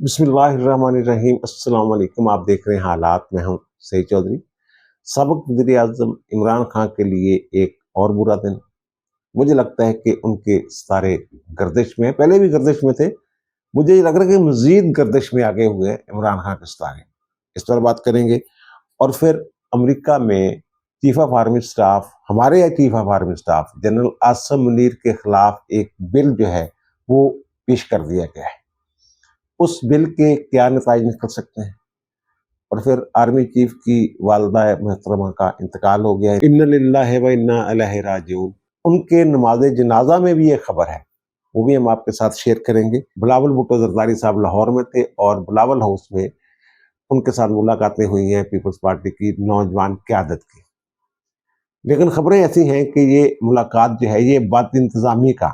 बिस्मिल्लाहिर्रहमानिर्रहीम। अस्सलाम वालेकुम। आप देख रहे हैं हालात। मैं हूं सईद चौधरी। सबक वज़ीर-ए-आज़म इमरान खान के लिए एक और बुरा दिन। मुझे लगता है कि उनके सितारे गर्दिश में, पहले भी गर्दिश में थे। मुझे ये लग रहा है कि मज़ीद गर्दिश में आगे हुए हैं इमरान खान के सितारे। इस पर बात करेंगे। और फिर अमेरिका में चीफ ऑफ आर्मी स्टाफ, हमारे यहाँ chief of army staff general Asim Munir के खिलाफ एक बिल जो है वो पेश कर दिया गया है। उस बिल के क्या नताइज निकल सकते हैं। और फिर आर्मी चीफ की वालदा मोहतरमा का इंतकाल हो गया है। इन्ना लिल्लाहि व इन्ना इलैहि राजिऊन। उनके नमाज जनाजा में भी ये खबर है, वो भी हम आपके साथ शेयर करेंगे। बिलावल भुट्टो जरदारी साहब लाहौर में थे और बिलावल हाउस में उनके साथ मुलाकातें हुई हैं पीपल्स पार्टी की नौजवान क़यादत की। लेकिन खबरें ऐसी हैं कि ये मुलाकात जो है ये बद इंतजामी का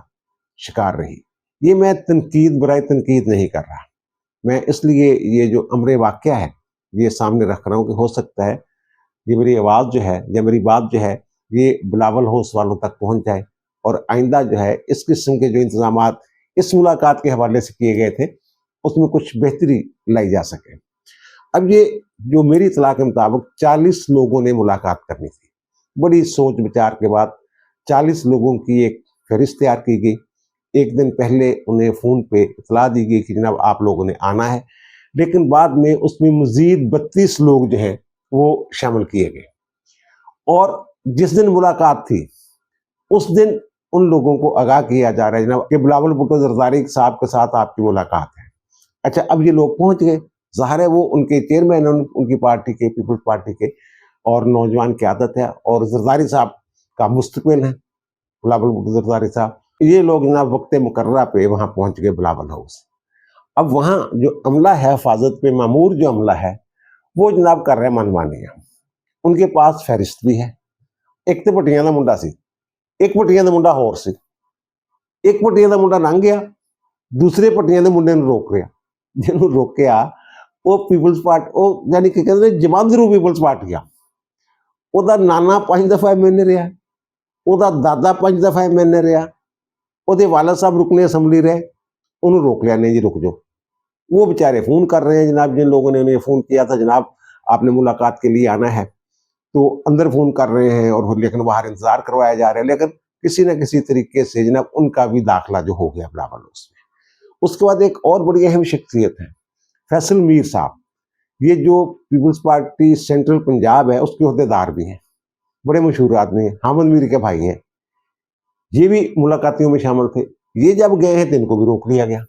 शिकार रही। ये मैं तनकीद बराए तनकीद नहीं कर रहा, मैं इसलिए ये जो अमरे वाक़या है ये सामने रख रहा हूँ कि हो सकता है ये मेरी आवाज़ जो है या मेरी बात जो है ये बिलावल हाउस वालों तक पहुँच जाए और आइंदा जो है इस किस्म के जो इंतज़ामात इस मुलाकात के हवाले से किए गए थे उसमें कुछ बेहतरी लाई जा सके। अब ये जो मेरी इत्तला के मुताबिक 40 लोगों ने मुलाकात करनी थी। बड़ी सोच विचार के बाद 40 लोगों की एक फहरिस्त तैयार की गई। एक दिन पहले उन्हें फ़ोन पे इत्तला दी गई कि जनाब आप लोगों ने आना है, लेकिन बाद में उसमें मज़ीद 32 लोग जो हैं वो शामिल किए गए। और जिस दिन मुलाकात थी उस दिन उन लोगों को आगाह किया जा रहा है जनाब कि बिलावल भुट्टो जरदारी साहब के साथ आपकी मुलाकात है। अच्छा, अब ये लोग पहुंच गए, ज़ाहिर है वो उनके चेयरमैन उनकी पार्टी के, पीपल्स पार्टी के, और नौजवान क़यादत है और जरदारी साहब का मुस्तकबिल है बिलावल भुट्टो जरदारी साहब। ये लोग जनाब वक्त मुकर्ररा पे वहां पहुंच गए बिलावल हाउस। अब वहां जो अमला है, हिफाजत पे मामूर जो अमला है वो जनाब कर रहे हैं मनमानियां। उनके पास फहरिस्त भी है। एक तो पट्टियां का मुंडा सी, एक पट्टियां का मुंडा होर सी। एक पट्टियां का मुंडा लंघ गया, दूसरे पट्टियां के मुंडे ਨੂੰ रोक लिया। ਜਿਹਨੂੰ ਰੋਕਿਆ ਉਹ ਪੀਪਲਸ ਪਾਰਟੀ, ਉਹ ਯਾਨੀ ਕਿ ਕਹਿੰਦੇ ਜਮਾਂਦਰੂ ਪੀਪਲਸ ਪਾਰਟੀ ਆ। ਉਹਦਾ ਨਾਨਾ 5 ਦਫਾ ਐਮਐਲਏ ਰਿਹਾ, ਉਹਦਾ ਦਾਦਾ 5 ਦਫਾ ਐਮਐਲਏ ਰਿਹਾ, ਉਹਦੇ वालिद साहब रुकने असम्बली रहे। उन्होंने रोक लिया, नहीं जी रुक जाओ। वो बेचारे फ़ोन कर रहे हैं जनाब, जिन लोगों ने उन्हें फ़ोन किया था जनाब आपने मुलाकात के लिए आना है, तो अंदर फ़ोन कर रहे हैं और लेकिन बाहर इंतज़ार करवाया जा रहा है। लेकिन किसी न किसी तरीके से जनाब उनका भी दाखिला जो हो गया बिलावल हाउस में। उसके बाद एक और बड़ी अहम शख्सियत है फैसल मीर साहब। ये जो पीपल्स पार्टी सेंट्रल पंजाब है उसके अहदेदार भी हैं, बड़े मशहूर आदमी हैं, हामिद मीर के भाई हैं। ये भी मुलाकातियों में शामिल थे। ये जब गए हैं तो इनको भी रोक लिया गया।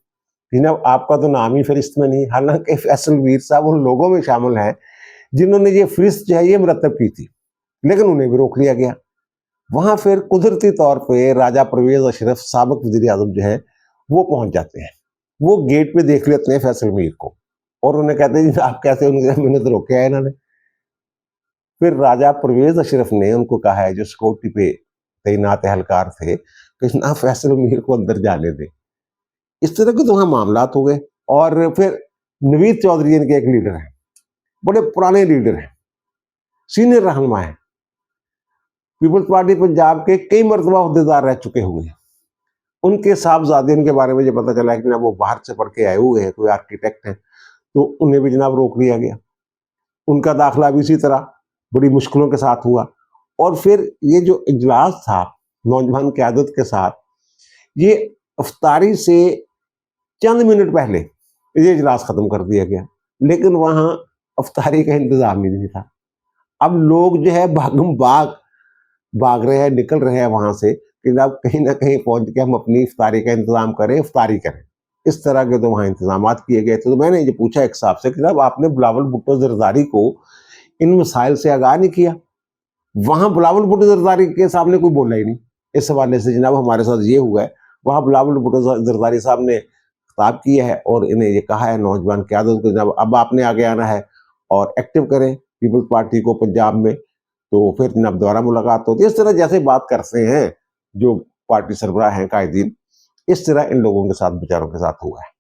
जनाब आपका तो नाम ही फहरिस्त में नहीं। हालांकि फैसल मीर साहब उन लोगों में शामिल हैं जिन्होंने ये फहरिस्त जो है ये मुरतब की थी, लेकिन उन्हें भी रोक लिया गया। वहां फिर कुदरती तौर पर राजा परवेज अशरफ साबिक वज़ीर आज़म जो है वो पहुंच जाते हैं। वो गेट पे देख लेते हैं फैसल मीर को और उन्हें कहते हैं आप कैसे, उनके मैंने तो रोके है इन्होंने। फिर राजा परवेज अशरफ ने उनको कहा है, जो सिक्योरिटी पे तैनात एहलकार थे, कि ना फैसल मीर को अंदर जाने दें। इस तरह के तो वहाँ मामलात हो गए। और फिर नवीद चौधरी इनके एक लीडर हैं, बड़े पुराने लीडर हैं, सीनियर रहनुमा हैं, पीपल्स पार्टी पंजाब के कई मरतबा अहदेदार रह चुके हुए हैं। उनके साहबजादे, उनके बारे में जब पता चला कि जनाब वो बाहर से पढ़ के आए हुए हैं, कोई आर्किटेक्ट हैं, तो उन्हें भी जनाब रोक लिया गया। उनका दाखिला भी इसी तरह बड़ी मुश्किलों के साथ हुआ। और फिर ये जो इजलास था नौजवान क़यादत के साथ, ये इफ्तारी से चंद मिनट पहले ये इजलास खत्म कर दिया गया, लेकिन वहां इफ्तारी का इंतजाम ही नहीं था। अब लोग जो है भागम भाग रहे हैं, निकल रहे हैं वहां से कि जनाब कहीं ना कहीं पहुंच के हम अपनी इफ्तारी का इंतजाम करें, इफ्तारी करें। इस तरह के तो वहाँ इंतजाम किए गए थे। तो मैंने ये पूछा एक साहब से कि जनाब आपने बिलावल भुट्टो जरदारी को इन मसाइल से आगाह नहीं किया। वहां बिलावल भुट्टो जरदारी के सामने कोई बोला ही नहीं इस हवाले से, जनाब हमारे साथ ये हुआ है। वहां बिलावल भुट्टो जरदारी साहब ने खिताब किया है और इन्हें ये कहा है नौजवान क़यादत को, जनाब अब आपने आगे आना है और एक्टिव करें पीपल्स पार्टी को पंजाब में, तो फिर जनाब दोबारा मुलाकात होती है। इस तरह जैसे बात करते हैं जो पार्टी सरबराह हैं, कायदीन, इस तरह इन लोगों के साथ, बेचारों के साथ हुआ है।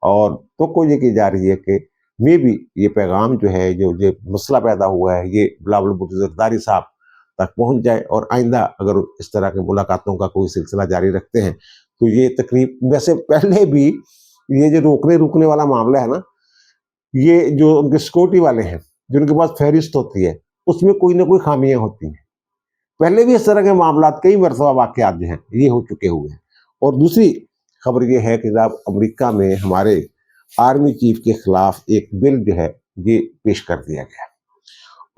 और तो कोई ये की जा रही है कि मे भी ये पैगाम जो है, जो ये मसला पैदा हुआ है, ये बिलावल भुट्टो जरदारी साहब तक पहुंच जाए और आइंदा अगर इस तरह की मुलाकातों का कोई सिलसिला जारी रखते हैं तो ये तकरीब, वैसे पहले भी ये जो रोकने रुकने वाला मामला है ना, ये जो उनके सिक्योरिटी वाले हैं, जिनके पास फहरिस्त होती है, उसमें कोई ना कोई खामियां होती हैं। पहले भी इस तरह के मामला कई मरतबा वाकयात जो हैं ये हो चुके हुए हैं। और दूसरी खबर ये है कि जनाब अमेरिका में हमारे आर्मी चीफ के खिलाफ एक बिल जो है ये पेश कर दिया गया।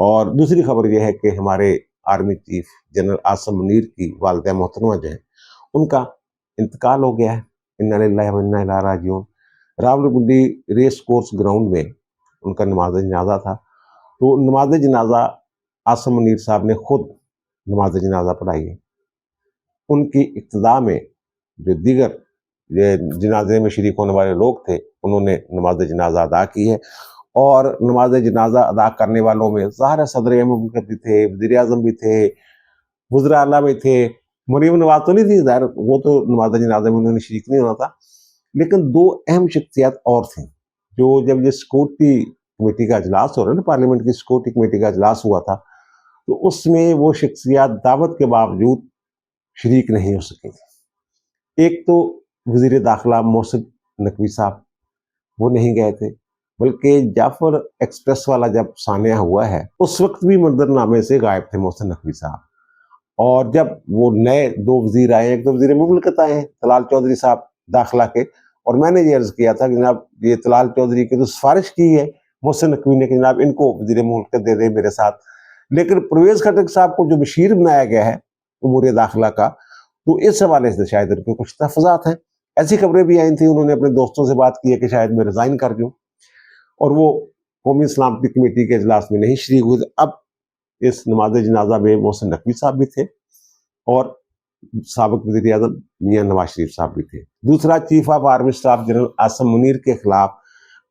और दूसरी खबर यह है कि हमारे army chief general Asim Munir की वालिदा मोहतरमा जो है उनका इंतकाल हो गया है। इन्ना लिल्लाहि व इन्ना इलैहि राजिऊन। रावलपिंडी रेस कोर्स ग्राउंड में उनका नमाज जनाजा था। तो नमाज जनाजा आसिम मुनीर साहब ने खुद नमाज जनाजा पढ़ाई है। उनकी इब्तिदा में जो दीगर जनाजे में शरीक होने वाले लोग थे उन्होंने नमाज जनाजा अदा की है। और नमाज जनाजा अदा करने वालों में ज़ाहिर सदर मुमलिकत भी थे, वज़ीर आज़म भी थे, वज़ीर आला भी थे। मरीम नवाज तो नहीं थी, ज़ाहिर वो तो नमाज जनाजा में उन्होंने शरीक नहीं होना था। लेकिन दो अहम शख्सियत और थीं जो जब ये सिक्योरिटी कमेटी का इजलास हो रहा है ना, पार्लियामेंट की सिक्योरिटी कमेटी का इजलास हुआ था, तो उसमें वो शख्सियत दावत के बावजूद शरीक नहीं हो सकी थी। एक तो वज़ीर दाखिला मोहसिन नकवी साहब, वो नहीं गए थे, बल्कि जाफर एक्सप्रेस वाला जब सानिया हुआ है उस वक्त भी मंजरनामे से गायब थे मोहसिन नकवी साहब। और जब वो नए दो वजीर आए, एक तो वजीर मुमलिकत आए हैं तलाल चौधरी साहब दाखिला के, और मैंने ये अर्ज किया था कि जनाब ये तलाल चौधरी की तो सिफारिश की है मोहसिन नकवी ने कि जनाब इनको वजीर मुमलिकत दे दे मेरे साथ। लेकिन परवेज खटक साहब को जो बशीर बनाया गया है उमूर दाखिला का, तो इस हवाले से शायद उनके कुछ तहफ़्फ़ुज़ात हैं। ऐसी खबरें भी आई थी, उन्होंने अपने दोस्तों से बात की है कि शायद मैं रिज़ाइन कर दूँ, और वो कौमी सलामती कमेटी के इजलास में नहीं शरीक हुए। अब इस नमाज जनाजा में मोहसिन नकवी साहब भी थे और साबिक वज़ीर आज़म मियां नवाज शरीफ साहब भी थे। दूसरा, chief of army staff general Asim Munir के खिलाफ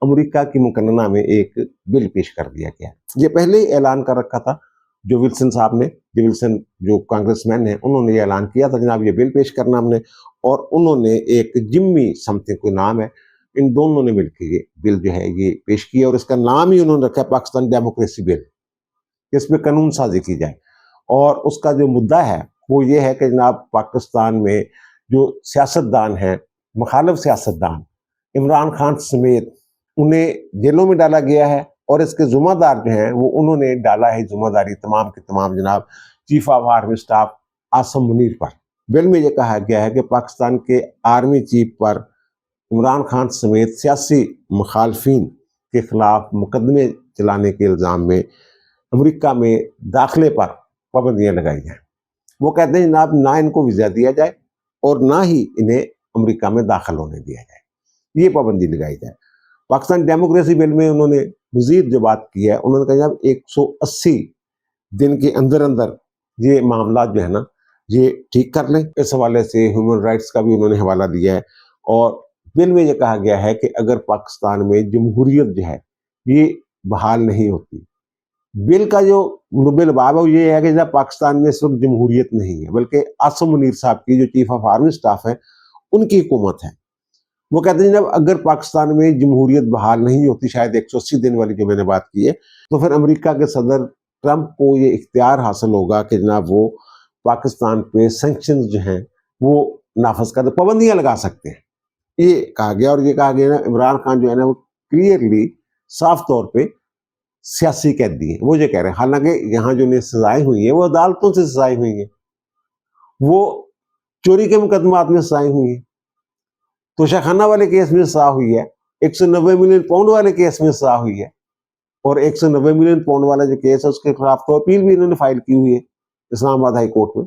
अमेरिका की मुकन्नना में एक बिल पेश कर दिया गया। ये पहले ही ऐलान कर रखा था जो विल्सन साहब ने, जो विल्सन जो कांग्रेसमैन हैं, उन्होंने ये ऐलान किया था जनाब ये बिल पेश करना हमने, और उन्होंने एक जिम्मी समथिंग कोई नाम है, इन दोनों ने मिलकर ये बिल जो है ये पेश किया, और इसका नाम ही उन्होंने रखा है पाकिस्तान डेमोक्रेसी बिल, इसमें कानून साजी की जाए। और उसका जो मुद्दा है वो ये है कि जनाब पाकिस्तान में जो सियासतदान हैं, मुखालिफ सियासतदान, इमरान खान समेत उन्हें जेलों में डाला गया है, और इसके जुम्मेदार जो हैं वो उन्होंने डाला है जुम्मेदारी तमाम के तमाम जनाब chief of army staff Asim Munir पर। बिल में ये कहा गया है कि पाकिस्तान के आर्मी चीफ पर इमरान खान समेत सियासी मुखालफिन के खिलाफ मुकदमे चलाने के इल्ज़ाम में अमेरिका में दाखिले पर पाबंदियाँ लगाई जाएँ। वो कहते हैं जनाब ना इनको वीज़ा दिया जाए और ना ही इन्हें अमेरिका में दाखिल होने दिया जाए, ये पाबंदी लगाई जाए। पाकिस्तान डेमोक्रेसी बिल में उन्होंने मज़ीद जो बात की है, उन्होंने कहा जनाब 180 दिन के अंदर अंदर ये मामला जो है ना ये ठीक कर लें। इस हवाले से ह्यूमन राइट्स का भी उन्होंने हवाला दिया है। और बिल में ये कहा गया है कि अगर पाकिस्तान में जमहूरियत जो है ये बहाल नहीं होती, बिल का जो मुबल बाब है वो ये है कि जब पाकिस्तान में इस वक्त जमहूरियत नहीं है, बल्कि आसिम मुनीर साहब की जो चीफ ऑफ आर्मी स्टाफ है उनकी हुकूमत है। वो कहते हैं जब अगर पाकिस्तान में जमहूरियत बहाल नहीं होती, शायद 180 दिन वाली जो मैंने बात की है, तो फिर अमेरिका के सदर ट्रंप को ये इख्तियार हासिल होगा कि जनाब वो पाकिस्तान पे सैंक्शंस जो हैं वो नाफज कर, पाबंदियाँ लगा सकते हैं, ये कहा गया। और ये कहा गया ना इमरान खान जो है ना वो क्लियरली साफ तौर पे सियासी कैदी हैं, वो ये कह रहे हैं। हालांकि यहाँ जो उन्हें सजाएं हुई हैं वो अदालतों से सजाएं हुई हैं, वो चोरी के मुकदमात में सजाएं हुई हैं, तोशाखाना वाले केस में सजा हुई है, 190 मिलियन पाउंड वाले केस में सजा हुई है, और 190 मिलियन पाउंड वाला जो केस है उसके खिलाफ तो अपील भी इन्होंने फाइल की हुई है इस्लामाबाद हाई कोर्ट में,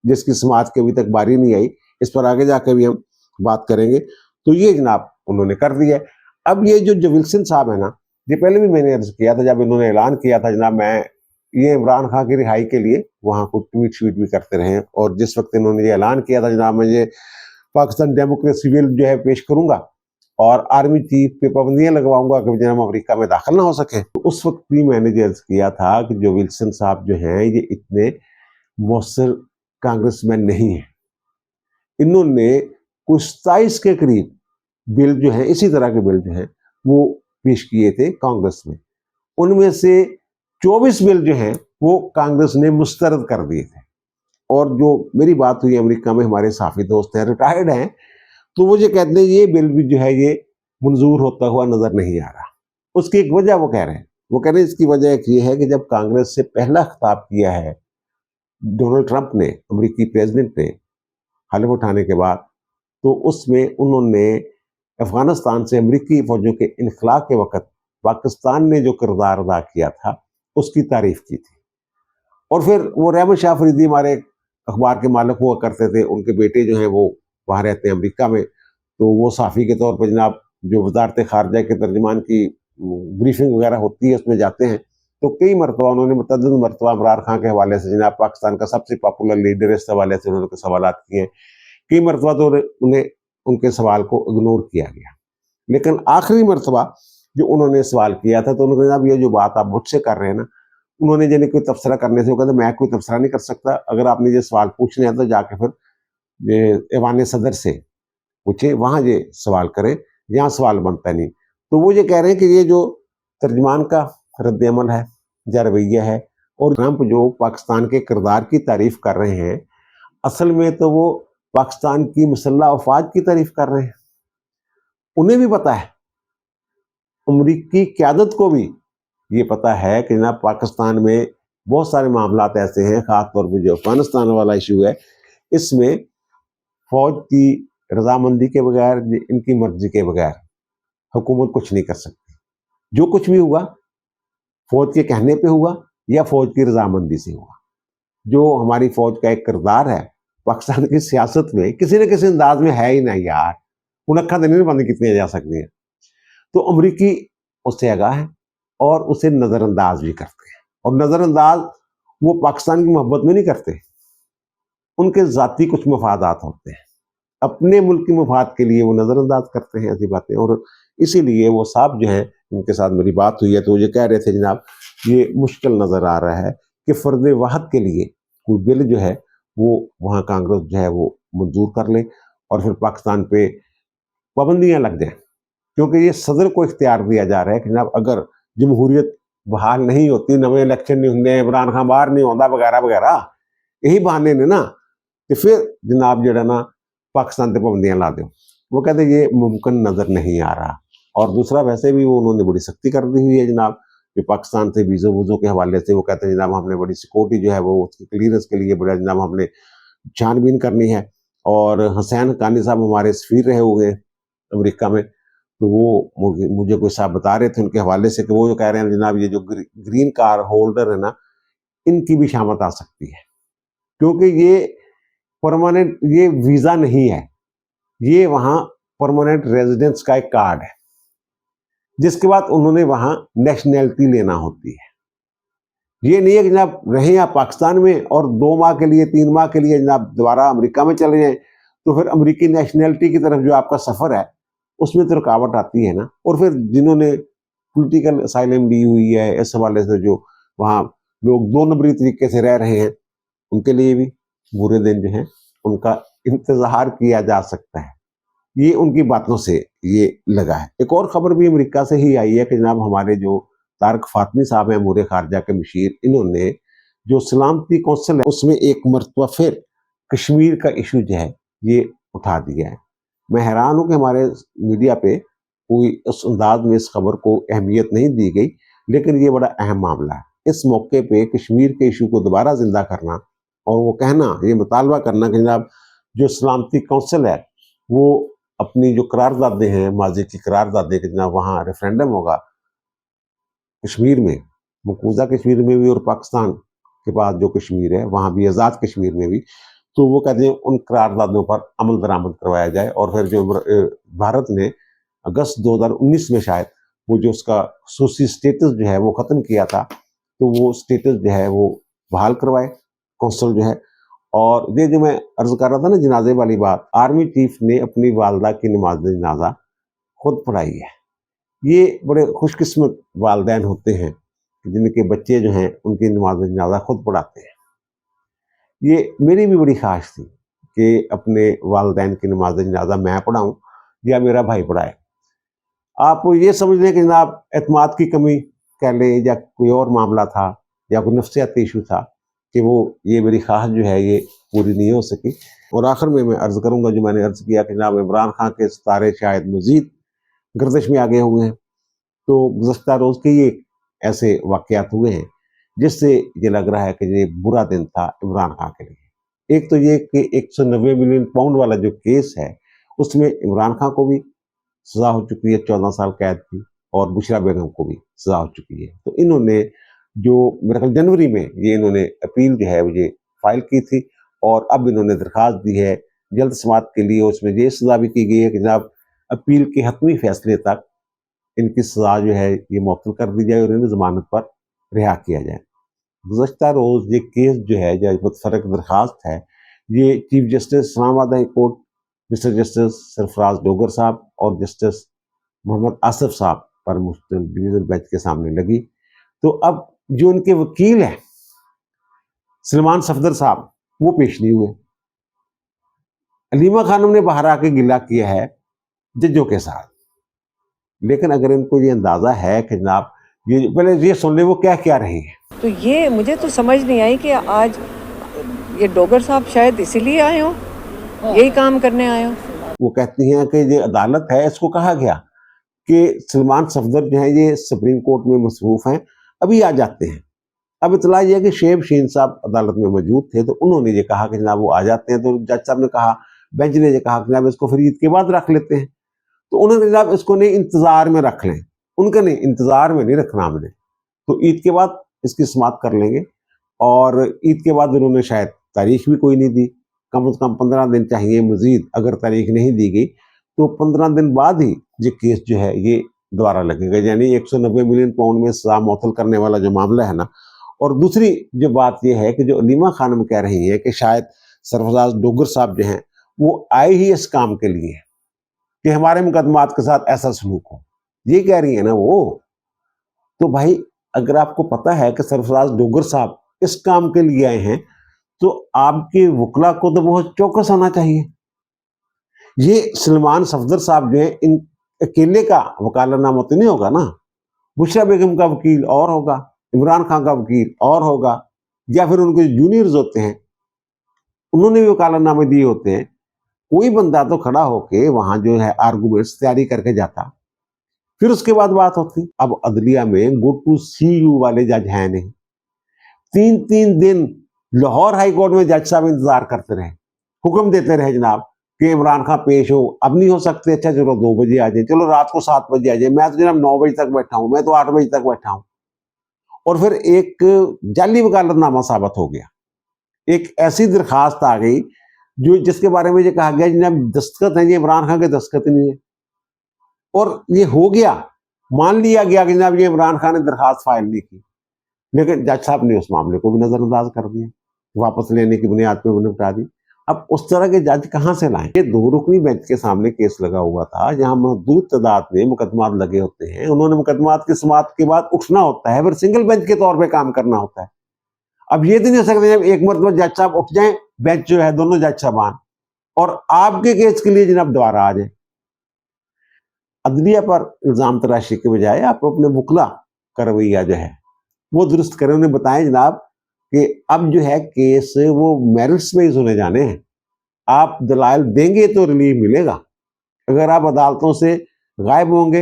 जिसकी समाज की अभी तक बारी नहीं आई। इस पर आगे जाकर भी हम बात करेंगे। तो ये जनाब उन्होंने कर दिया। अब ये जो विल्सन साहब है ना, ये पहले भी मैंने अर्ज किया था जब इन्होंने ऐलान किया था जनाब मैं ये इमरान खान की रिहाई के लिए वहाँ को ट्वीट शीट भी करते रहे, और जिस वक्त इन्होंने ये ऐलान किया था जनाब मैं ये पाकिस्तान डेमोक्रेसी बिल जो है पेश करूंगा और आर्मी चीफ पे पाबंदियां लगवाऊंगा कि जनाब अमेरिका में दाखिल ना हो सके, तो उस वक्त भी मैंने ये अर्ज किया था कि जो विल्सन साहब जो हैं ये इतने मौसर कांग्रेसमैन नहीं है। इन्होंने कुछ 27 के करीब बिल जो है इसी तरह के बिल जो है वो पेश किए थे कांग्रेस में, उनमें से 24 बिल जो हैं वो कांग्रेस ने मुस्तरद कर दिए थे। और जो मेरी बात हुई अमेरिका में, हमारे साफी दोस्त हैं, रिटायर्ड हैं, तो वो ये कहते हैं ये बिल भी जो है ये मंजूर होता हुआ नजर नहीं आ रहा। उसकी एक वजह वो कह रहे हैं, वो कह रहे हैं इसकी वजह एक ये है कि जब कांग्रेस से पहला खिताब किया है डोनाल्ड ट्रंप ने, अमेरिकी प्रेसिडेंट ने, हलफ उठाने के बाद, तो उसमें उन्होंने अफगानिस्तान से अमेरिकी फौजों के इनखला के वक्त पाकिस्तान ने जो किरदार अदा किया था उसकी तारीफ की थी। और फिर वो रहमत शाह फरीदी हमारे अखबार के मालिक हुआ करते थे, उनके बेटे जो हैं वो वहाँ रहते हैं अमेरिका में, तो वो साफ़ी के तौर पर जनाब जो वजारत खारजा के तर्जमान की ब्रीफिंग वगैरह होती है उसमें जाते हैं। तो कई मरतबा उन्होंने मुतअद्दिद मरतबा इमरान खान के हवाले से, जनाब पाकिस्तान का सबसे पॉपुलर लीडर, इस हवाले से उन्होंने सवाल किए हैं। कई मरतबा तो उन्हें उनके सवाल को इग्नोर किया गया, लेकिन आखिरी मरतबा जो उन्होंने सवाल किया था तो उन्होंने जनाब ये जो बात आप मुझसे कर रहे हैं ना, उन्होंने यानी कोई तबसरा करने से वो कहते मैं कोई तबसरा नहीं कर सकता, अगर आपने ये सवाल पूछने हैं तो जाके फिर ये ऐवान सदर से पूछे, वहाँ ये सवाल करें, यहाँ सवाल बनता नहीं। तो वो ये कह रहे हैं कि ये जो तर्जमान का रद्द-ए-अमल है या रवैया है, और ट्रंप जो पाकिस्तान के किरदार की तारीफ कर रहे हैं, असल में तो वो पाकिस्तान की मुसल्लह अफवाज की तारीफ कर रहे हैं। उन्हें भी पता है, अमरीकी क़यादत को भी ये पता है कि जनाब पाकिस्तान में बहुत सारे मामलात ऐसे हैं, ख़ास तौर पर जो अफगानिस्तान वाला इशू है, इसमें फ़ौज की रजामंदी के बगैर, इनकी मर्जी के बगैर हुकूमत कुछ नहीं कर सकती। जो कुछ भी हुआ फ़ौज के कहने पे हुआ या फ़ौज की रजामंदी से हुआ। जो हमारी फ़ौज का एक किरदार है पाकिस्तान की सियासत में, किसी न किसी अंदाज में है ही नहीं यार, उनक्खा तो नहीं बंद कितनी जा सकती हैं। तो अमरीकी उससे आगाह है और उसे नज़रअंदाज भी करते हैं, और नज़रअंदाज वो पाकिस्तान की मोहब्बत में नहीं करते, उनके ज़ाती कुछ मफादात होते हैं, अपने मुल्क की मफाद के लिए वो नज़रअंदाज करते हैं ऐसी बातें। और इसीलिए वो साहब जो हैं, इनके साथ मेरी बात हुई है तो ये कह रहे थे जनाब ये मुश्किल नज़र आ रहा है कि फ़र्द वाहद के लिए कोई बिल जो है वो वहाँ कांग्रेस जो है वो मंजूर कर ले और फिर पाकिस्तान पे पाबंदियाँ लग जाएँ, क्योंकि ये सदर को इख्तियार दिया जा रहा है कि जनाब अगर जमहूरियत बहाल नहीं होती, नवे इलेक्शन नहीं होंगे, इमरान खान बाहर नहीं होता वगैरह वगैरह, यही बहाने ने ना, तो फिर जनाब जो है ना पाकिस्तान पर पाबंदियाँ ला दो। वो कहते ये मुमकिन नज़र नहीं आ रहा। और दूसरा वैसे भी वो उन्होंने बड़ी सख्ती कर दी हुई है जनाब कि पाकिस्तान से वीज़ो वूज़ों के हवाले से वो कहते हैं जनाब हमने बड़ी सिक्योरिटी जो है वो उसकी क्लियरेंस के लिए बड़ा जनाब हमने छानबीन करनी है। और हुसैन हक्कानी साहब हमारे सफ़ीर रहे हुए अमेरिका में, तो वो मुझे कोई साहब बता रहे थे उनके हवाले से कि वो जो कह रहे हैं जनाब ये जो ग्रीन कार्ड होल्डर है ना, इनकी भी शामत आ सकती है, क्योंकि ये परमानेंट ये वीज़ा नहीं है, ये वहाँ परमानेंट रेजिडेंस का एक कार्ड है, जिसके बाद उन्होंने वहाँ नेशनैलिटी लेना होती है। ये नहीं है कि जनाब रहें आप पाकिस्तान में और 2 माह के लिए 3 माह के लिए जनाब दोबारा अमेरिका में चले जाएँ, तो फिर अमेरिकी नेशनैलिटी की तरफ जो आपका सफ़र है उसमें तो रुकावट आती है ना। और फिर जिन्होंने पॉलिटिकल असाइलम ली हुई है, इस हवाले से जो वहाँ लोग 2 नंबरी तरीके से रह रहे हैं, उनके लिए भी बुरे दिन जो हैं उनका इंतज़ार किया जा सकता है। ये उनकी बातों से ये लगा है। एक और खबर भी अमेरिका से ही आई है कि जनाब हमारे जो तारिक फातमी साहब हैं अमूर खारजा के मशीर, इन्होंने जो सलामती कौंसिल है उसमें एक मरतबा फिर कश्मीर का इशू जो है ये उठा दिया है। मैं हैरान हूँ कि हमारे मीडिया पे कोई उस अंदाज में इस खबर को अहमियत नहीं दी गई, लेकिन ये बड़ा अहम मामला है। इस मौके पे कश्मीर के इशू को दोबारा जिंदा करना और वो कहना, ये मुतालबा करना कि जनाब जो सलामती कौंसिल है वो अपनी जो करारदादे हैं, माजी की करारदादे के जनाब वहाँ रेफरेंडम होगा कश्मीर में, मकबूजा कश्मीर में भी और पाकिस्तान के बाद जो कश्मीर है वहाँ भी, आज़ाद कश्मीर में भी, तो वो कहते हैं उन करारदादों पर अमल दरामद करवाया जाए। और फिर जो भारत ने अगस्त 2019 में शायद वो जो उसका खसूसी स्टेटस जो है वो ख़त्म किया था, तो वो स्टेटस जो है वो बहाल करवाए कौंसल जो है। और ये जो मैं अर्ज़ कर रहा था ना जनाजे वाली बात, आर्मी चीफ ने अपनी वालदा की नमाज जनाजा खुद पढ़ाई है। ये बड़े खुशकिस्मत वालदैन होते हैं जिनके बच्चे जो हैं उनकी नमाज जनाजा खुद पढ़ाते हैं। ये मेरी भी बड़ी ख्वाहिश थी कि अपने वालदैन की नमाज जनाजा मैं पढ़ाऊँ या मेरा भाई पढ़ाए। आप ये समझ लें कि जनाब एतमाद की कमी कह लें या कोई और मामला था या कोई नफ्सियाती इशू था कि वो ये मेरी ख्वाहिश जो है ये पूरी नहीं हो सकी। और आखिर में मैं अर्ज़ करूँगा जो मैंने अर्ज़ किया कि जनाब इमरान खान के सितारे शायद मज़ीद गर्दिश में आ गए हुए हैं। तो गुज़श्ता रोज़ के ये ऐसे वाक़यात हुए हैं, जिससे ये लग रहा है कि ये बुरा दिन था इमरान खान के लिए। एक तो ये कि 190 मिलियन पाउंड वाला जो केस है, उसमें इमरान खान को भी सज़ा हो चुकी है 14 साल कैद की, और बुशरा बेगम को भी सज़ा हो चुकी है। तो इन्होंने जो मेरे ख्याल जनवरी में ये इन्होंने अपील जो है ये फाइल की थी, और अब इन्होंने दरख्वास्त दी है जल्द समाअत के लिए। उसमें ये सज़ा भी की गई है कि जनाब अपील के हतमी फैसले तक इनकी सज़ा जो है ये मअतल कर दी जाए और इन्हें ज़मानत पर रिहा किया जाए। गुज़श्ता रोज़ ये केस जो है जो मुतफ़र्रिक़ दरख्वास्त है, ये chief justice Islamabad high court mister justice Sarfaraz Dogar साहब और जस्टिस मोहम्मद आसिफ साहब पर मुश्तमिल डिवीज़न बेंच के सामने लगी। तो अब जो उनके वकील हैं सलमान सफदर साहब, वो पेश नहीं हुए। अलीमा खानम ने बाहर आके गिला किया है जजों के साथ। लेकिन अगर इनको ये अंदाज़ा है कि जनाब ये पहले ये सुन ले वो क्या क्या रही है। तो ये मुझे तो समझ नहीं आई कि आज ये डोगर साहब शायद इसीलिए आए हों, यही काम करने आए हों। वो कहती हैं कि ये अदालत है, इसको कहा गया कि सलमान सफदर जो है ये सुप्रीम कोर्ट में मसरूफ़ हैं, अभी आ जाते हैं। अब इतला ये है कि शेब शीन साहब अदालत में मौजूद थे, तो उन्होंने ये कहा कि जनाब वो आ जाते हैं। तो जज साहब ने कहा, बेंच ने ये कहा कि जनाब इसको फिर ईद के बाद रख लेते हैं। तो उन्होंने जनाब इसको नहीं इंतज़ार में रख लें, उनका नहीं, इंतज़ार में नहीं रखना हमने, तो ईद के बाद इसकी समाअत कर लेंगे। और ईद के बाद उन्होंने शायद तारीख भी कोई नहीं दी, कम से कम 15 दिन चाहिए मज़ीद। अगर तारीख नहीं दी गई तो 15 दिन बाद ही ये केस जो है ये दोबारा लगेगा। यानी 190 मिलियन पाउंड में सज़ा मअतल करने वाला जो मामला है ना। और दूसरी जो बात ये है कि जो अलीमा खानम कह रही है कि शायद सरफराज डोगर साहब जो हैं वो आए ही इस काम के लिए कि हमारे मुकदमात के साथ ऐसा सलूक हो, ये कह रही है ना वो। तो भाई अगर आपको पता है कि सरफराज डोगर साहब इस काम के लिए आए हैं, तो आपके वकला को तो बहुत चौकस होना चाहिए। ये सलमान सफदर साहब जो है इन अकेले का वकालतनामा तो नहीं होगा ना, बुशरा बेगम का वकील और होगा, इमरान खान का वकील और होगा, या फिर उनके जूनियर्स होते हैं, उन्होंने भी वकालतनामे दिए होते हैं। कोई बंदा तो खड़ा होके वहां जो है आर्गूमेंट्स तैयारी करके जाता, फिर उसके बाद बात होती। अब अदलिया में गो टू सी यू वाले जज हैं नहीं। 3-3 दिन लाहौर हाई कोर्ट में जज साहब इंतजार करते रहे, हुक्म देते रहे जनाब कि इमरान खान पेश हो, अब नहीं हो सकते, अच्छा चलो 2 बजे आ जाए, चलो रात को 7 बजे आ जाए। मैं तो जनाब 9 बजे तक बैठा हूं, मैं तो 8 बजे तक बैठा हूं। और फिर एक जाली वकालतनामा साबित हो गया, एक ऐसी दरखास्त आ गई जो जिसके बारे में ये कहा गया जनाब दस्तखत है, ये इमरान खान के दस्तखत नहीं है। और ये हो गया, मान लिया गया कि जनाब ये इमरान खान ने दरखास्त फाइल नहीं की, लेकिन जज साहब ने उस मामले को भी नजरअंदाज कर दिया, वापस लेने की बुनियाद पर उन्हें हटा दी। अब उस तरह के जज कहां से लाएं? ये 2 रुकनी बेंच के सामने केस लगा हुआ था, जहां महदूद तादाद में मुकदमात लगे होते हैं। उन्होंने मुकदमात की समाअत के बाद उठना होता है, फिर सिंगल बेंच के तौर पर काम करना होता है। अब ये तो नहीं हो सकता जब एक मरतबा जज साहब उठ जाए, बेंच जो है दोनों जज साहबान, और आपके केस के लिए जनाब दोबारा आ जाए। अदलिया पर इल्जाम तराशी के बजाय आप अपने वकला का रवैया जो है वो दुरुस्त करें। उन्हें बताएं जनाब कि अब जो है केस वो मेरिट्स में ही सुने जाने हैं, आप दलाइल देंगे तो रिलीफ मिलेगा। अगर आप अदालतों से गायब होंगे,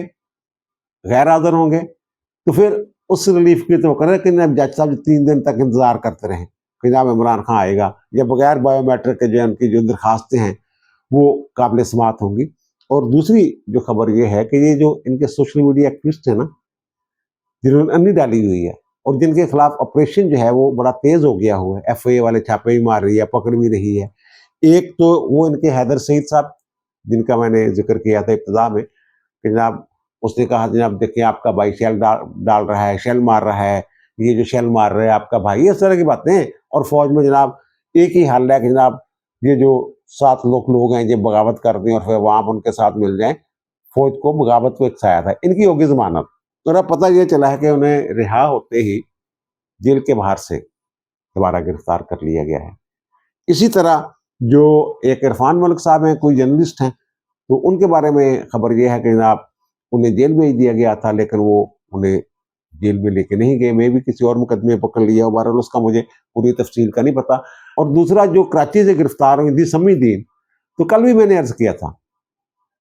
गैर हाजिर होंगे, तो फिर उस रिलीफ की तो करें कि जज साहब 3 दिन तक इंतजार करते रहें कि जनाब इमरान खान आएगा, या बगैर बायोमेट्रिक के जो उनकी जो दरखास्तें हैं वो काबिल समाअत होंगी। और दूसरी जो खबर ये है कि ये जो इनके सोशल मीडिया एक्टिविस्ट हैं ना, जिन्होंने अन्नी डाली हुई है और जिनके खिलाफ ऑपरेशन जो है वो बड़ा तेज हो गया हुआ है, एफआईए वाले छापे भी मार रही है, पकड़ भी रही है। एक तो वो इनके हैदर सईद साहब, जिनका मैंने जिक्र किया था इब्तिदा में कि जनाब उसने कहा जनाब देखिए आपका भाई शेल डाल रहा है, शेल मार रहा है, ये जो शेल मार रहा है आपका भाई, इस तरह की बातें। और फौज में जनाब एक ही हल है कि जनाब ये जो 7 लोग हैं ये बगावत कर दें और फिर वहां उनके साथ मिल जाएं। फौज को बगावत को उकसाया था, इनकी होगी जमानत। तो अब पता ये चला है कि उन्हें रिहा होते ही जेल के बाहर से दोबारा गिरफ्तार कर लिया गया है। इसी तरह जो एक इरफान मलिक साहब हैं, कोई जर्नलिस्ट हैं, तो उनके बारे में खबर यह है कि जनाब उन्हें जेल भेज दिया गया था, लेकिन वो उन्हें जेल में लेके नहीं गए, मैं भी किसी और मुकदमे पकड़ लिया। बहरहाल उसका मुझे पूरी तफसील का नहीं पता। और दूसरा जो कराची से गिरफ्तार हुई थी समी दीन, तो कल भी मैंने अर्ज किया था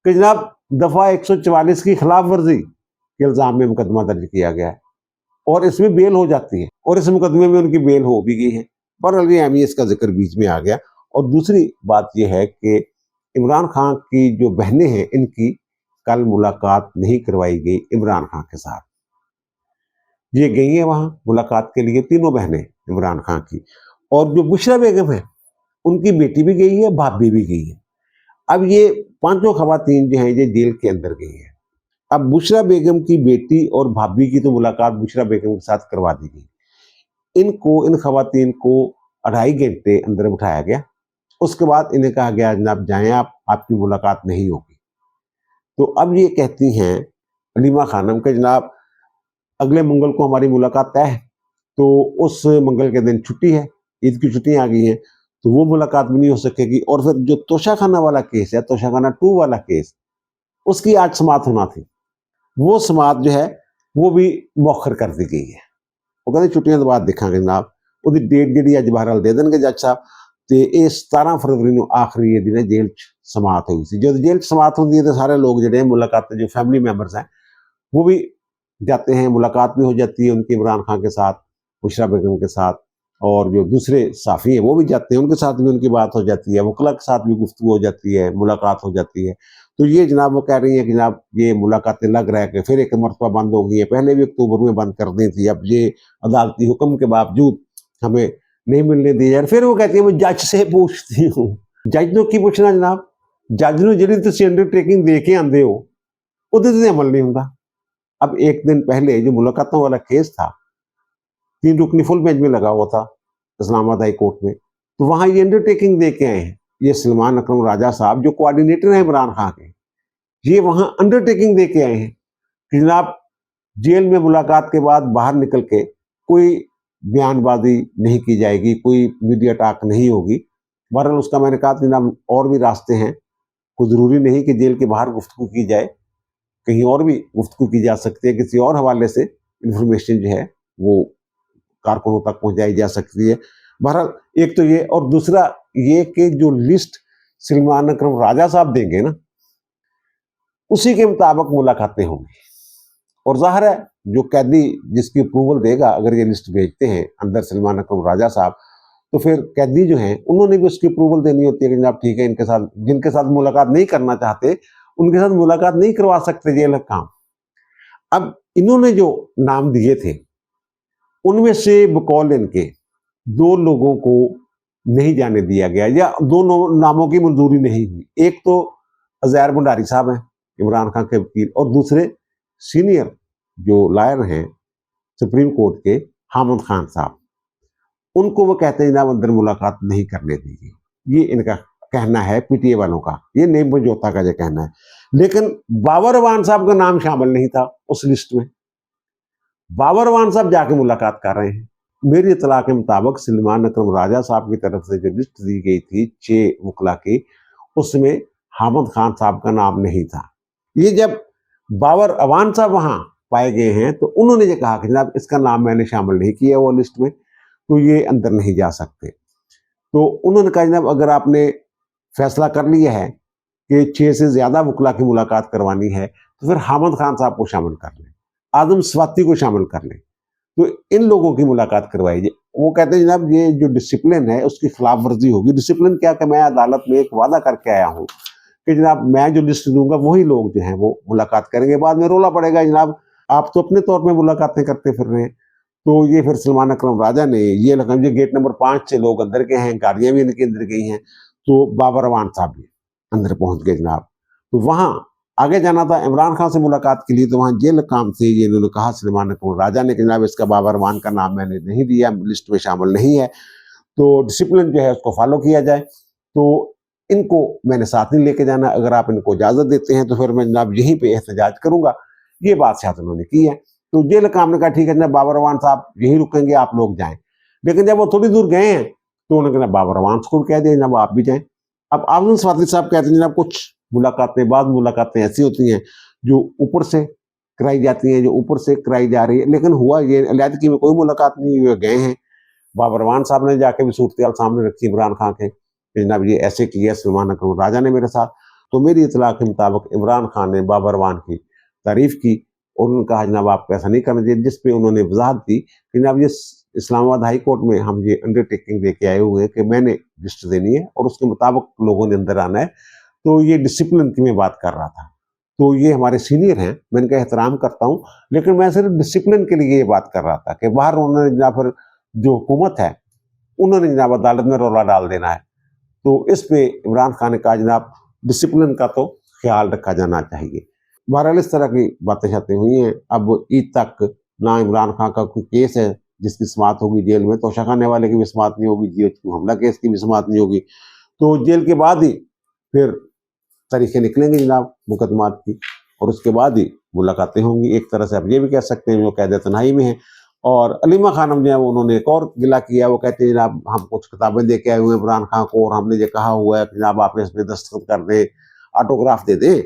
कि जनाब दफा 144 की खिलाफ वर्जी के इल्जाम में मुकदमा दर्ज किया गया है और इसमें बेल हो जाती है और इस मुकदमे में उनकी बेल हो भी गई है। पर अली एमईएस का जिक्र बीच में आ गया। और दूसरी बात यह है कि इमरान खान की जो बहनें हैं इनकी कल मुलाकात नहीं करवाई गई इमरान खान के साथ। ये गई है वहां मुलाकात के लिए, तीनों बहनें इमरान खान की, और जो बुशरा बेगम है उनकी बेटी भी गई है, भाभी भी गई है। अब ये पांचों खवातीन जो हैं ये जेल के अंदर गई है। अब बुशरा बेगम की बेटी और भाभी की तो मुलाकात बुशरा बेगम के साथ करवा दी गई। इन खवातीन को 2.5 घंटे अंदर बिठाया गया। उसके बाद इन्हें कहा गया जनाब जाएं आप, आपकी मुलाकात नहीं होगी। तो अब ये कहती हैं अलीमा खानम के जनाब अगले मंगल को हमारी मुलाकात तय है, तो उस मंगल के दिन छुट्टी है, ईद की छुट्टियां आ गई हैं, तो वो मुलाकात भी नहीं हो सकेगी। और फिर जो तोशाखाना वाला केस है, तोशाखाना 2 वाला केस, उसकी आज समाअत होना थी, वो समाअत जो है वो भी मौखर कर दी गई है। वो कहते छुट्टियां तो बाद देखांगे जनाब, ਉਹਦੀ डेट जी अज बहरहाल दे देंगे जज साहब। तो ये 17 फरवरी को आखिरी ये दिन जेल समाअत हुई थी। जब जेल समाअत होती है तो सारे लोग जो मुलाकात, जो फैमिली मैंबर्स हैं वो भी जाते हैं, मुलाकात भी हो जाती है उनकी इमरान खान के साथ, बुशरा बेगम के साथ, और जो दूसरे साफ़ी हैं वो भी जाते हैं, उनके साथ भी उनकी बात हो जाती है, वकला के साथ भी गुफ्तगू हो जाती है, मुलाकात हो जाती है। तो ये जनाब वो कह रही है कि जनाब ये मुलाकातें लग रहा है कि फिर एक मरतबा बंद हो गई है, पहले भी अक्टूबर में बंद कर दी थी, अब ये अदालती हुक्म के बावजूद हमें नहीं मिलने दी जाए। फिर वो कहती है मैं जज से पूछती हूँ। जज तो की पूछना जनाब, जज ने जी तुम अंडरटेकिंग दे के आते हो उहदे ते अमल नहीं होंदा। अब एक दिन पहले जो मुलाकातों वाला केस था, 3 रुकनी फुल बेंच में लगा हुआ था इस्लामाबाद हाई कोर्ट में, तो वहां ये अंडरटेकिंग दे के आए हैं ये सलमान अकरम राजा साहब जो कोऑर्डिनेटर हैं इमरान खान के, ये वहां अंडरटेकिंग दे के आए हैं कि जनाब जेल में मुलाकात के बाद बाहर निकल के कोई बयानबाजी नहीं की जाएगी, कोई मीडिया टॉक नहीं होगी। बहरहाल उसका मैंने कहा जनाब और भी रास्ते हैं, कोई ज़रूरी नहीं कि जेल के बाहर गुफ्तगू की जाए, कहीं और भी गुफ्तगू की जा सकती है, किसी और हवाले से इंफॉर्मेशन जो है वो कारकुनों तक पहुंचाई जा सकती है। बहरहाल एक तो ये, और दूसरा ये कि जो लिस्ट सलमान अकरम राजा साहब देंगे ना, उसी के मुताबिक मुलाकातें होंगी। और जाहिर है जो कैदी जिसकी अप्रूवल देगा, अगर ये लिस्ट भेजते हैं अंदर सलमान अकरम राजा साहब, तो फिर कैदी जो हैं उन्होंने भी उसकी अप्रूवल देनी होती है कि जनाब ठीक है, इनके साथ जिनके साथ मुलाकात नहीं करना चाहते उनके साथ मुलाकात नहीं करवा सकते जेल काम। अब इन्होंने जो नाम दिए थे उनमें से बकौल इनके 2 लोगों को नहीं जाने दिया गया, या 2 नामों की मंजूरी नहीं हुई। एक तो अजहर भंडारी साहब हैं इमरान खान के वकील, और दूसरे सीनियर जो लॉयर हैं सुप्रीम कोर्ट के हामिद खान साहब, उनको वो कहते हैं जनाब अंदर मुलाकात नहीं करने देगी। ये इनका कहना है, पीटीए वालों का, ये नेम मंजोता का जो कहना है। लेकिन बाबर अवान साहब का नाम शामिल नहीं था उस लिस्ट में। बाबर अवान साहब जाके मुलाकात कर रहे हैं। मेरी इतला के मुताबिक सलमान अकरम राजा साहब की तरफ से जो लिस्ट दी गई थी 6 वकला की, उसमें हामिद खान साहब का नाम नहीं था। ये जब बाबर अवान साहब वहां पाए गए हैं तो उन्होंने ये कहा कि जनाब इसका नाम मैंने शामिल नहीं किया वो लिस्ट में, तो ये अंदर नहीं जा सकते। तो उन्होंने कहा जनाब अगर आपने फैसला कर लिया है कि 6 से ज्यादा वकला की मुलाकात करवानी है तो फिर हामिद खान साहब को शामिल कर लें, आदम स्वाति को शामिल कर लें, तो इन लोगों की मुलाकात करवाई जाए। वो कहते हैं जनाब ये जो डिसिप्लिन है उसकी खिलाफ वर्जी होगी। डिसिप्लिन क्या कि मैं अदालत में एक वादा करके आया हूँ कि जनाब मैं जो लिस्ट दूंगा वही लोग जो हैं वो मुलाकात करेंगे, बाद में रोला पड़ेगा जनाब आप तो अपने तौर पर मुलाकातें करते फिर रहे हैं। तो ये फिर सलमान अकरम राजा ने ये लगा, ये गेट नंबर 5 से लोग अंदर गए हैं, गाड़ियां भी इनके अंदर गई हैं, तो बाबर अवान साहब भी अंदर पहुंच गए जनाब। तो वहां आगे जाना था इमरान खान से मुलाकात के लिए, तो वहां जेल काम से ये इन्होंने कहा सलमान अकरम राजा ने कि जनाब इसका बाबर अवान का नाम मैंने नहीं दिया, लिस्ट में शामिल नहीं है, तो डिसिप्लिन जो है उसको फॉलो किया जाए। तो इनको मैंने साथ नहीं लेके जाना, अगर आप इनको इजाजत देते हैं तो फिर मैं जनाब यहीं पे एहतजाज करूंगा। ये बात शायद उन्होंने की है। तो जेल काम ने कहा ठीक है जनाब बाबर अवान साहब यहीं रुकेंगे, आप लोग जाएं। लेकिन जब वो थोड़ी दूर गए हैं तो उन्होंने कहा बाबर अवान को कह दिया जनाब आप भी जाएं। अब आजम स्वाति साहब कहते हैं जनाब कुछ मुलाकातें, बाद मुलाकातें ऐसी होती हैं जो ऊपर से कराई जाती हैं, जो ऊपर से कराई जा रही है। लेकिन हुआ ये अलियादगी में कोई मुलाकात नहीं हुई, गए हैं। बाबर अवान साहब ने जाके भी सूरत सामने रखी इमरान खान के, जनाब ये ऐसे किया सलमान अकरम राजा ने मेरे साथ। तो मेरी इतला के मुताबिक इमरान खान ने बाबर वान की तारीफ की और उन्होंने कहा जनाब आपको ऐसा नहीं करना चाहिए, जिस पे उन्होंने वजाहत दी कि जनाब ये इस्लामाबाद हाई कोर्ट में हम ये अंडरटेकिंग लेके आए हुए हैं कि मैंने लिस्ट देनी है और उसके मुताबिक लोगों ने अंदर आना है। तो ये डिसिप्लिन की मैं बात कर रहा था। तो ये हमारे सीनियर हैं, मैं इनका एहतराम करता हूँ, लेकिन मैं सिर्फ डिसिप्लिन के लिए ये बात कर रहा था कि बाहर उन्होंने जनाब फिर जो हुकूमत है उन्होंने जनाब अदालत में रौला डाल देना है। तो इस पे इमरान खान ने कहा जनाब डिसिप्लिन का तो ख्याल रखा जाना चाहिए। बहरहाल इस तरह की बातें शातें हुई हैं। अब ईद तक ना इमरान खान का कोई केस है जिसकी समाअत होगी जेल में, तोशा खाने वाले की भी समाअत नहीं होगी, GHQ हमला केस की भी समाअत नहीं होगी। तो जेल के बाद ही फिर तारीखें निकलेंगी जनाब मुकदमात की और उसके बाद ही मुलाकातें होंगी। एक तरह से आप ये भी कह सकते हैं वो कैद तन्हाई में है। और अलीमा खानम जो है उन्होंने एक और गिला किया, वो कहते हैं जनाब हम कुछ किताबें दे के आए हुए हैं इमरान खान को और हमने ये कहा हुआ है कि जनाब आप इस पर दस्तखत कर दें, ऑटोग्राफ दे दें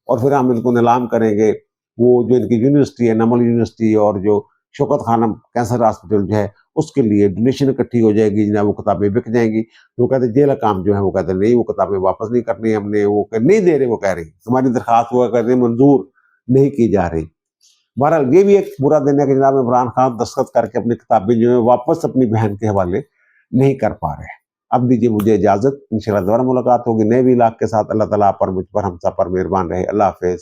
और फिर हम इनको नीलाम करेंगे। वो जो इनकी यूनिवर्सिटी है, नमल यूनिवर्सिटी, और जो शौकत खानम कैंसर हॉस्पिटल जो है उसके लिए डोनेशन इकट्ठी हो जाएगी जनाब, वो किताबें बिक जाएंगी। तो वो कहते जेल काम जो है वो कहते नहीं, वो किताबें वापस नहीं करनी हमने, वो नहीं दे रहे, वो कह रही हमारी दरखास्त वो कहते मंजूर नहीं की जा रही। बहरहाल ये भी एक बुरा दिन है कि जनाब इमरान खान दस्तखत करके अपनी किताबें जो है वापस अपनी बहन के हवाले नहीं कर पा रहे हैं। अब दीजिए मुझे इजाजत, इंशाल्लाह दोबारा मुलाकात होगी नए व्लॉग के साथ। अल्लाह ताला आप पर, मुझ पर, हम सब पर मेहरबान रहे। अल्लाह हाफिज।